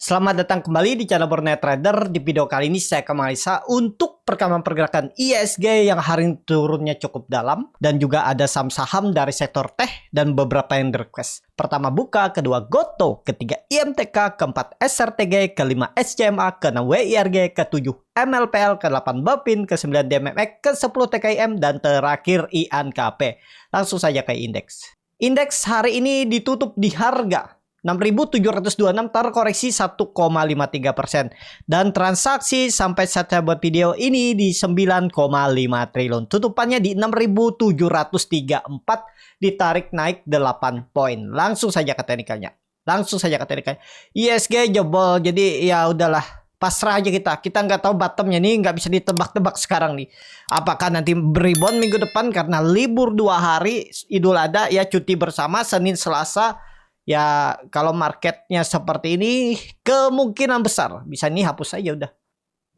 Selamat datang kembali di channel Borneo Trader. Di video kali ini saya akan menganalisa untuk perkembangan pergerakan ISG yang hari ini turunnya cukup dalam. Dan juga ada saham-saham dari sektor teh dan beberapa yang request. Pertama Buka, kedua Goto, ketiga IMTK, keempat SRTG, kelima SCMA, keenam WIRG, ketujuh MLPL, ke-8 BAPIN, ke-9 DMMX, ke-10 TKIM, dan terakhir IANKP. Langsung saja ke indeks. Indeks hari ini ditutup di harga 6.726, terkoreksi 1,53%. Dan transaksi sampai saya buat video ini di 9,5 triliun. Tutupannya di 6.734, ditarik naik 8 poin. Langsung saja ke teknikalnya. ISG jebol, jadi ya udahlah. Pasrah aja kita nggak tahu bottomnya nih, nggak bisa ditebak-tebak sekarang nih. Apakah nanti rebound minggu depan karena libur 2 hari Idul Adha ya, cuti bersama Senin Selasa. Ya kalau marketnya seperti ini kemungkinan besar bisa nih hapus aja udah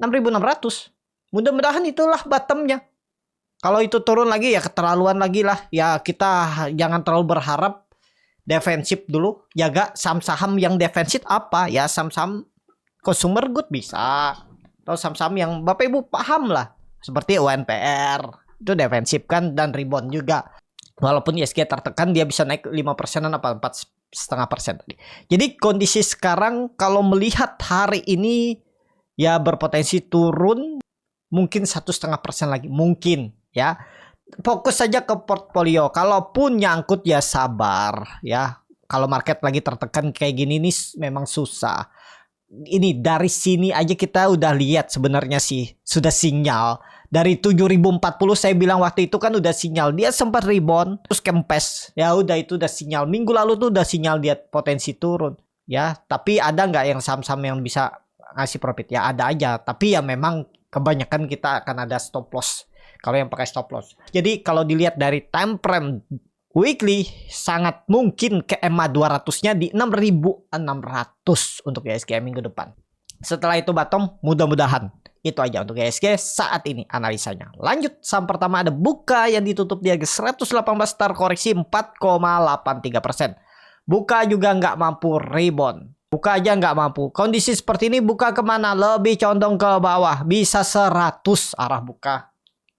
6.600. Mudah-mudahan itulah bottomnya. Kalau itu turun lagi ya keterlaluan lagi lah. Ya kita jangan terlalu berharap. Defensif dulu. Jaga saham-saham yang defensif apa ya, saham-saham consumer good bisa. Atau saham-saham yang Bapak Ibu paham lah. Seperti UNPR. Itu defensif kan dan rebound juga. Walaupun ISG tertekan dia bisa naik 5%-an apa 4,5% tadi. Jadi kondisi sekarang kalau melihat hari ini ya berpotensi turun mungkin 1,5% lagi mungkin ya. Fokus saja ke portfolio. Kalaupun nyangkut ya sabar ya. Kalau market lagi tertekan kayak gini nih memang susah. Ini dari sini aja kita udah lihat sebenarnya sih sudah sinyal. Dari 7.040 saya bilang waktu itu kan udah sinyal. Dia sempat rebound terus kempes. Ya udah itu udah sinyal. Minggu lalu tuh udah sinyal dia potensi turun. Ya tapi ada nggak yang saham-saham yang bisa ngasih profit? Ya ada aja. Tapi ya memang kebanyakan kita akan ada stop loss. Kalau yang pakai stop loss. Jadi kalau dilihat dari time frame weekly sangat mungkin ke EMA 200-nya di 6.600 untuk ISG minggu depan. Setelah itu bottom mudah-mudahan. Itu aja untuk ISG saat ini analisanya. Lanjut, saham pertama ada Buka yang ditutup di harga 118, terkoreksi 4,83%. Buka juga nggak mampu rebound. Buka aja nggak mampu. Kondisi seperti ini Buka kemana? Lebih condong ke bawah. Bisa 100 arah Buka.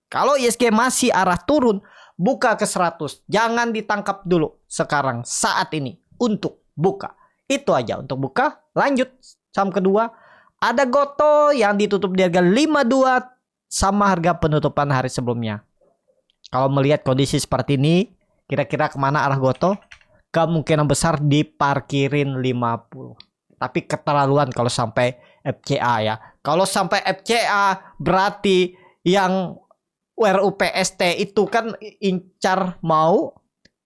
Kalau ISG masih arah turun, Buka ke 100. Jangan ditangkap dulu sekarang saat ini untuk Buka. Itu aja untuk Buka. Lanjut, saham kedua. Ada Goto yang ditutup di harga 52 sama harga penutupan hari sebelumnya. Kalau melihat kondisi seperti ini, kira-kira kemana arah Goto? Kemungkinan besar diparkirin 50. Tapi keterlaluan kalau sampai FCA ya. Kalau sampai FCA berarti yang RUPST itu kan incar mau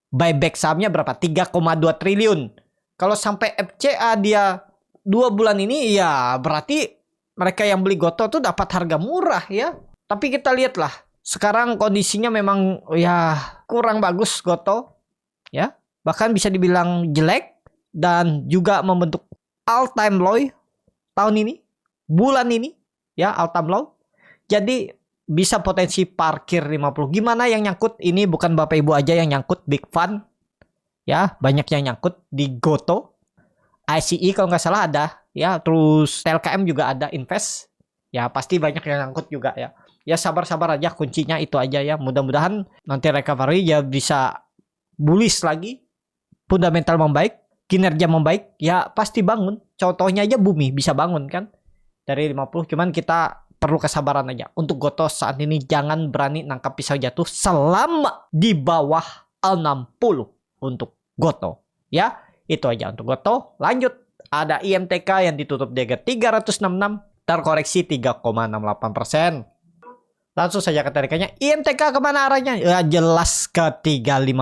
buyback sahamnya berapa? 3,2 triliun. Kalau sampai FCA dia 2 bulan ini ya berarti mereka yang beli Goto tuh dapat harga murah ya. Tapi kita lihatlah sekarang kondisinya memang ya kurang bagus Goto ya. Bahkan bisa dibilang jelek dan juga membentuk all time low tahun ini, bulan ini ya, all time low. Jadi bisa potensi parkir 50. Gimana yang nyangkut? Ini bukan Bapak Ibu aja yang nyangkut, big fund ya, banyak yang nyangkut di Goto. ICE kalau nggak salah ada ya, terus TLKM juga ada, invest ya, pasti banyak yang ngangkut juga ya. Ya sabar-sabar aja, kuncinya itu aja ya. Mudah-mudahan nanti recovery ya bisa bullish lagi, fundamental membaik, kinerja membaik ya, pasti bangun. Contohnya aja Bumi bisa bangun kan dari 50. Cuman kita perlu kesabaran aja. Untuk Goto saat ini jangan berani nangkap pisau jatuh selama di bawah 60 untuk Goto ya. Itu aja untuk Goto. Lanjut, ada IMTK yang ditutup di harga 366, terkoreksi 3,68%. Langsung saja ke tarikannya. IMTK kemana arahnya? Ya jelas ke 350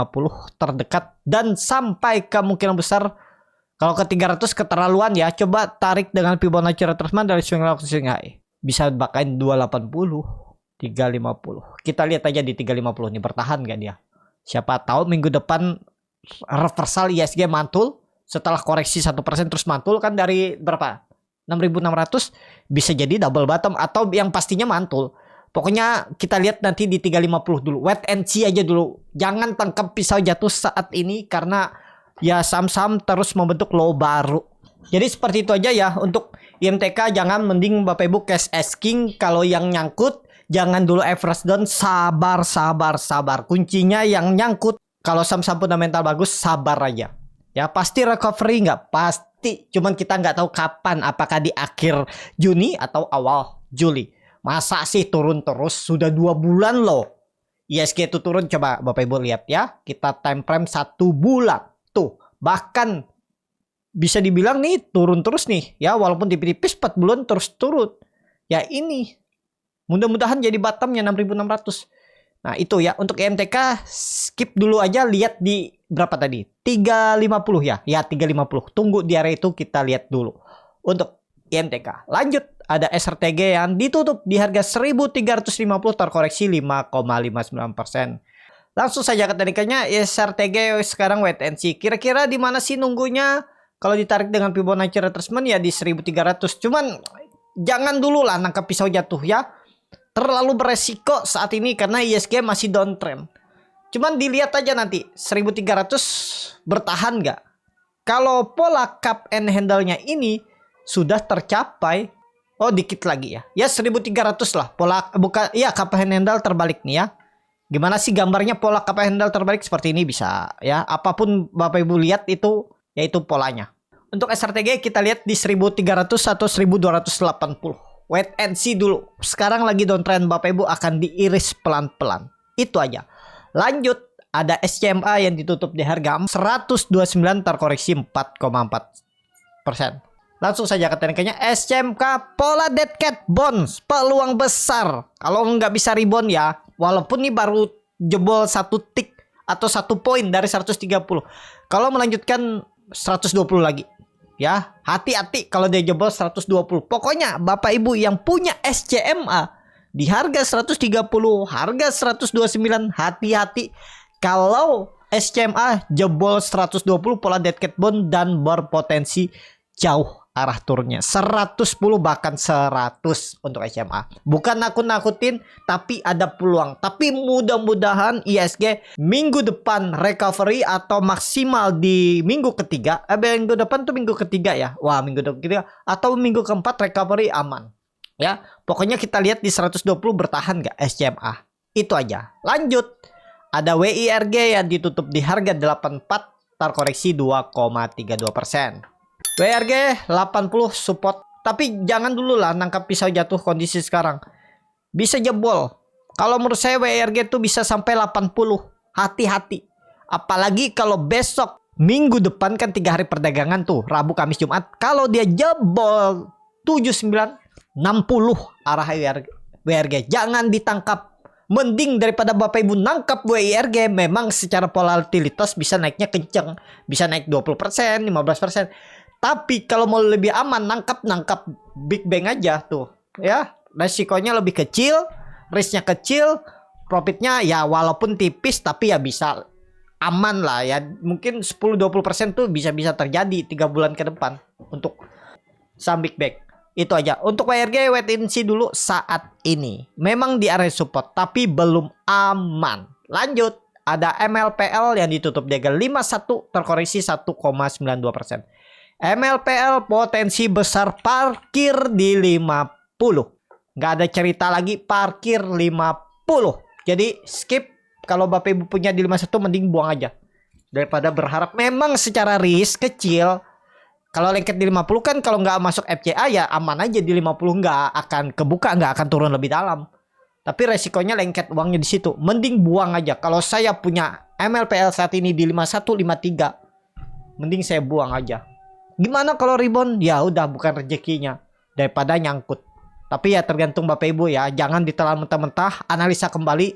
terdekat dan sampai kemungkinan besar kalau ke 300 keterlaluan ya. Coba tarik dengan Fibonacci retracement dari swing low ke swing high. Bisa bakain 280, 350. Kita lihat aja di 350 ini bertahan gak dia? Siapa tahu minggu depan reversal ISG mantul setelah koreksi 1% terus mantul kan dari berapa? 6.600 bisa jadi double bottom atau yang pastinya mantul. Pokoknya kita lihat nanti di 350 dulu. Wait and see aja dulu. Jangan tangkap pisau jatuh saat ini karena ya saham-saham terus membentuk low baru. Jadi seperti itu aja ya untuk IMTK. Jangan, mending Bapak Ibu cash asking. Kalau yang nyangkut jangan dulu average down, sabar. Kuncinya yang nyangkut. Kalau saham-saham fundamental bagus, sabar aja. Ya pasti recovery nggak? Pasti. Cuman kita nggak tahu kapan. Apakah di akhir Juni atau awal Juli. Masa sih turun terus? Sudah 2 bulan loh. ISG itu turun. Coba Bapak Ibu lihat ya. Kita time frame 1 bulan. Tuh. Bahkan bisa dibilang nih turun terus nih ya, walaupun tipis-tipis 4 bulan terus turun. Ya ini mudah-mudahan jadi bottomnya 6.600. Nah itu ya untuk IMTK, skip dulu aja, lihat di berapa tadi? 350 ya. Ya 350. Tunggu di area itu kita lihat dulu. Untuk IMTK. Lanjut ada SRTG yang ditutup di harga 1.350 terkoreksi 5,59%. Langsung saja ke teknikannya. SRTG sekarang wait and see. Kira-kira di mana sih nunggunya? Kalau ditarik dengan Fibonacci retracement ya di 1.300. Cuman jangan dulu lah nangkap pisau jatuh ya. Terlalu beresiko saat ini karena ISG masih downtrend. Cuman dilihat aja nanti 1.300 bertahan nggak. Kalau pola cup and handle-nya ini sudah tercapai, oh dikit lagi ya. Ya 1.300 lah. Pola bukan ya, cup and handle terbalik nih ya. Gimana sih gambarnya pola cup and handle terbalik seperti ini bisa ya. Apapun Bapak Ibu lihat itu yaitu polanya. Untuk SRTG kita lihat di 1.300 atau 1.280. Wait and see dulu. Sekarang lagi downtrend, Bapak Ibu akan diiris pelan-pelan. Itu aja. Lanjut ada SCMA yang ditutup di harga 129 terkoreksi 4,4%. Langsung saja ke teknikanya. SCMK pola dead cat bonds, peluang besar. Kalau nggak bisa rebound ya, walaupun ini baru jebol 1 tick atau 1 poin dari 130. Kalau melanjutkan 120 lagi. Ya, hati-hati kalau dia jebol 120. Pokoknya Bapak Ibu yang punya SCMA di harga 130, harga 129, hati-hati kalau SCMA jebol 120 pola dead cat bond dan berpotensi jauh arah turunnya 110 bahkan 100 untuk SMA. Bukan nakut-nakutin, tapi ada peluang. Tapi mudah-mudahan ISG minggu depan recovery atau maksimal di minggu ketiga. Minggu depan tuh minggu ketiga ya. Wah, minggu ketiga atau minggu keempat recovery aman. Ya, pokoknya kita lihat di 120 bertahan nggak SCMA. Itu aja. Lanjut. Ada WIRG yang ditutup di harga 84 terkoreksi 2,32%. WRG 80 support. Tapi jangan dulu lah nangkap pisau jatuh kondisi sekarang. Bisa jebol. Kalau menurut saya WRG itu bisa sampai 80. Hati-hati. Apalagi kalau besok minggu depan kan 3 hari perdagangan tuh. Rabu, Kamis, Jumat. Kalau dia jebol 79, 60 arah WRG. Jangan ditangkap. Mending daripada Bapak Ibu nangkap WIRG, memang secara volatilitas bisa naiknya kenceng. Bisa naik 20%, 15%. Tapi kalau mau lebih aman, nangkap Big Bang aja tuh. Ya, resikonya lebih kecil, risknya kecil, profitnya ya walaupun tipis tapi ya bisa aman lah ya. Mungkin 10-20% tuh bisa terjadi 3 bulan ke depan untuk saham Big Bang. Itu aja. Untuk WRG wait and see dulu saat ini. Memang di area support tapi belum aman. Lanjut, ada MLPL yang ditutup di harga 51 terkoreksi 1,92%. MLPL potensi besar parkir di 50. Nggak ada cerita lagi parkir 50. Jadi skip. Kalau Bapak Ibu punya di 51 mending buang aja. Daripada berharap memang secara risk kecil. Kalau lengket di 50 kan kalau nggak masuk FCA ya aman aja di 50. Nggak akan kebuka, nggak akan turun lebih dalam. Tapi resikonya lengket uangnya di situ. Mending buang aja. Kalau saya punya MLPL saat ini di 51, 53. Mending saya buang aja. Gimana kalau rebound? Ya udah bukan rezekinya daripada nyangkut. Tapi ya tergantung Bapak Ibu ya. Jangan ditelan mentah-mentah. Analisa kembali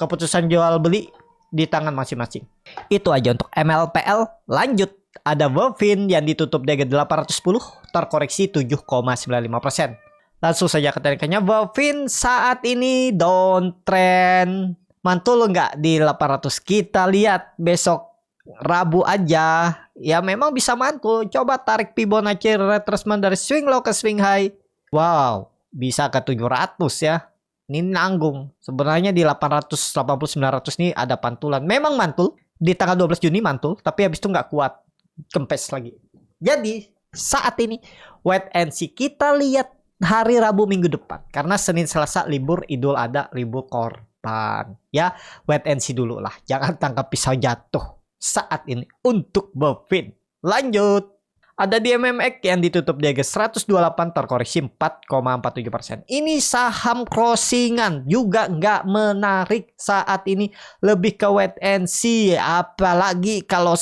keputusan jual beli di tangan masing-masing. Itu aja untuk MLPL. Lanjut ada Wofin yang ditutup di harga 810 terkoreksi 7,95%. Langsung saja ke teknikannya. Wofin saat ini downtrend. Mantul nggak di 800? Kita lihat besok Rabu aja. Ya memang bisa mantul. Coba tarik Fibonacci retracement dari swing low ke swing high. Wow, bisa ke 700 ya. Ini nanggung. Sebenarnya di 880-900 nih ada pantulan. Memang mantul. Di tanggal 12 Juni mantul. Tapi habis itu nggak kuat. Kempes lagi. Jadi saat ini wait and see. Kita lihat hari Rabu minggu depan. Karena Senin Selasa libur Idul Adha, libur korban. Ya, wait and see dulu lah. Jangan tangkap pisau jatuh saat ini untuk Bovin. Lanjut. Ada di MMX yang ditutup di harga 128 terkoreksi 4,47%. Ini saham crossingan juga nggak menarik saat ini, lebih ke wait and see. Apalagi kalau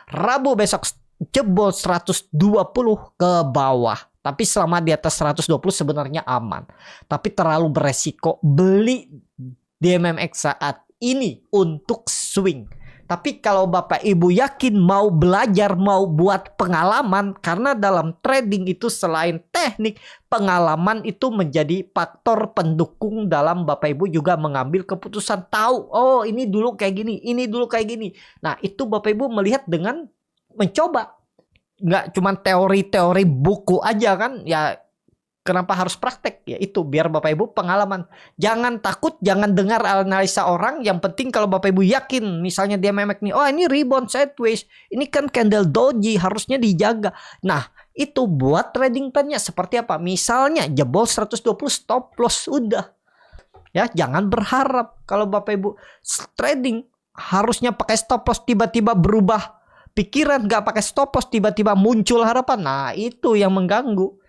Rabu besok jebol 120 ke bawah. Tapi selama di atas 120 sebenarnya aman. Tapi terlalu beresiko beli di MMX saat ini untuk swing. Tapi kalau Bapak Ibu yakin mau belajar, mau buat pengalaman, karena dalam trading itu selain teknik, pengalaman itu menjadi faktor pendukung dalam Bapak Ibu juga mengambil keputusan. Tahu, oh ini dulu kayak gini, ini dulu kayak gini. Nah itu Bapak Ibu melihat dengan mencoba. Nggak cuma teori-teori buku aja kan, ya kenapa harus praktek? Ya itu biar Bapak Ibu pengalaman. Jangan takut, jangan dengar analisa orang. Yang penting kalau Bapak Ibu yakin, misalnya dia memek nih, oh ini rebound sideways, ini kan candle doji, harusnya dijaga. Nah itu buat trading plan-nya seperti apa? Misalnya jebol 120 stop loss, udah. Ya jangan berharap kalau Bapak Ibu trading harusnya pakai stop loss, tiba-tiba berubah pikiran, nggak pakai stop loss, tiba-tiba muncul harapan. Nah itu yang mengganggu.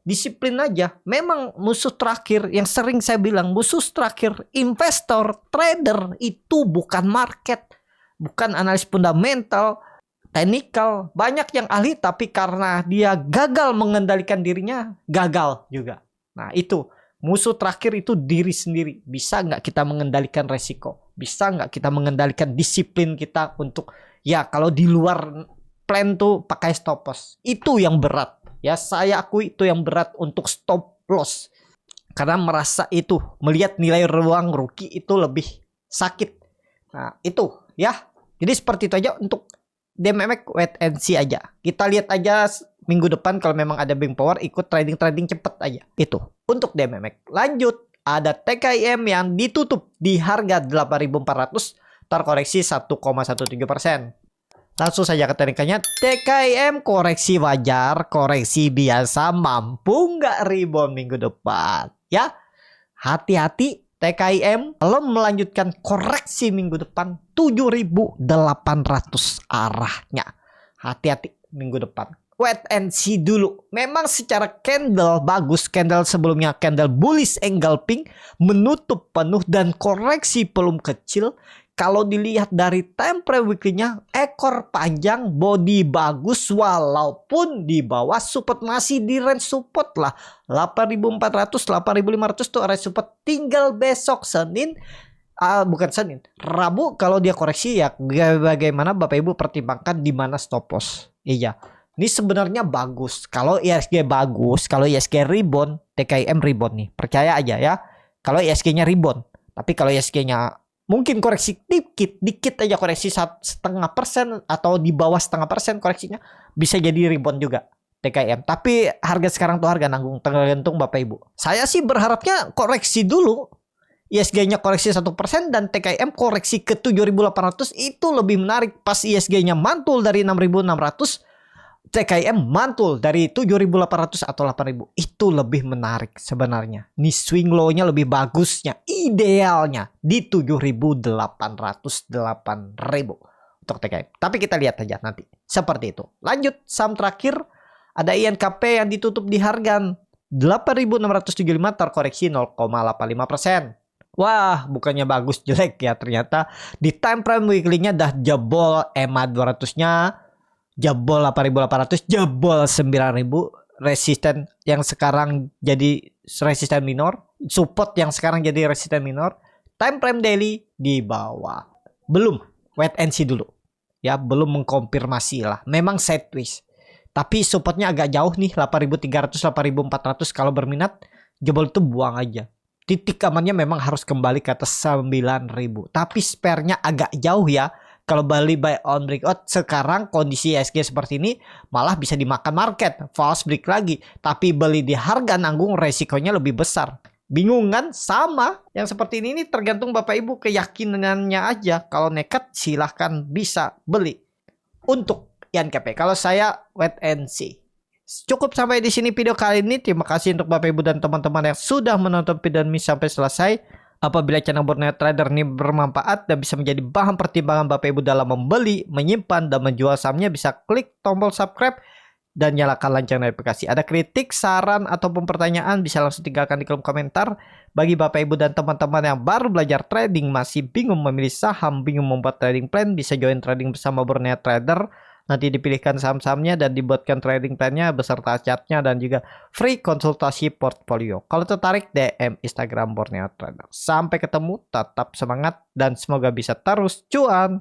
Disiplin aja. Memang musuh terakhir yang sering saya bilang, musuh terakhir investor, trader itu bukan market, bukan analis fundamental, teknikal. Banyak yang ahli tapi karena dia gagal mengendalikan dirinya, gagal juga. Nah itu musuh terakhir itu diri sendiri. Bisa nggak kita mengendalikan resiko? Bisa nggak kita mengendalikan disiplin kita untuk, ya kalau di luar plan tuh pakai stop loss. Itu yang berat. Ya saya akui itu yang berat untuk stop loss. Karena merasa itu, melihat nilai ruang rugi itu lebih sakit. Nah itu ya. Jadi seperti itu aja untuk DMMX, wait and see aja. Kita lihat aja minggu depan kalau memang ada buying power, ikut trading cepet aja. Itu untuk DMMX. Lanjut, ada TKIM yang ditutup di harga 8.400 terkoreksi 1,13%. Langsung saja ke teknikanya. TKIM koreksi wajar, koreksi biasa, mampu nggak rebound minggu depan? Ya, hati-hati TKIM kalau melanjutkan koreksi minggu depan 7.800 arahnya. Hati-hati minggu depan. Wait and see dulu. Memang secara candle bagus, candle sebelumnya candle bullish engulfing menutup penuh dan koreksi belum kecil. Kalau dilihat dari time frame weekly-nya, ekor panjang, body bagus, walaupun di bawah support, masih di range support lah. 8.400, 8.500 tuh range support. Tinggal besok Senin, bukan Senin, Rabu kalau dia koreksi ya bagaimana Bapak Ibu pertimbangkan di mana stop loss. Iya, ini sebenarnya bagus. Kalau ISG bagus, kalau ISG rebound, TKIM rebound nih. Percaya aja ya. Kalau ISG-nya rebound, tapi kalau ISG-nya mungkin koreksi dikit aja, koreksi 0,5% atau di bawah 0,5% koreksinya, bisa jadi rebound juga TKIM. Tapi harga sekarang tuh harga nanggung, tergantung Bapak Ibu. Saya sih berharapnya koreksi dulu. ISG-nya koreksi 1% dan TKIM koreksi ke 7.800 itu lebih menarik. Pas ISG-nya mantul dari 6.600, TKIM mantul dari 7.800 atau 8.000. Itu lebih menarik sebenarnya. Nih swing low-nya lebih bagusnya, idealnya di 7.800, 8.000 untuk TKIM. Tapi kita lihat aja nanti. Seperti itu. Lanjut, saham terakhir ada INKP yang ditutup di harga 8.675 terkoreksi 0,85%. Wah, bukannya bagus, jelek ya. Ternyata di time frame weekly-nya dah jebol EMA 200-nya, jebol 8.800, jebol 9.000, resisten yang sekarang jadi resisten minor, support yang sekarang jadi resisten minor, time frame daily di bawah. Belum, wait and see dulu. Ya, belum mengkonfirmasi lah. Memang sideways. Tapi supportnya agak jauh nih, 8.300, 8.400. Kalau berminat, jebol itu buang aja. Titik amannya memang harus kembali ke atas 9.000. Tapi spare-nya agak jauh ya. Kalau beli buy on breakout sekarang kondisi ISG seperti ini malah bisa dimakan market, false break lagi. Tapi beli di harga nanggung resikonya lebih besar. Bingung kan? Sama. Yang seperti ini tergantung Bapak Ibu keyakinannya aja. Kalau nekat silahkan bisa beli. Untuk Ian KP. Kalau saya wait and see. Cukup sampai di sini video kali ini. Terima kasih untuk Bapak Ibu dan teman-teman yang sudah menonton video ini sampai selesai. Apabila channel Borneo Trader ini bermanfaat dan bisa menjadi bahan pertimbangan Bapak Ibu dalam membeli, menyimpan, dan menjual sahamnya, bisa klik tombol subscribe dan nyalakan lonceng notifikasi. Ada kritik, saran, ataupun pertanyaan bisa langsung tinggalkan di kolom komentar. Bagi Bapak Ibu dan teman-teman yang baru belajar trading, masih bingung memilih saham, bingung membuat trading plan, bisa join trading bersama Borneo Trader. Nanti dipilihkan saham-sahamnya dan dibuatkan trading plan-nya beserta chartnya dan juga free konsultasi portfolio. Kalau tertarik, DM Instagram Borneo Trader. Sampai ketemu, tetap semangat dan semoga bisa terus cuan.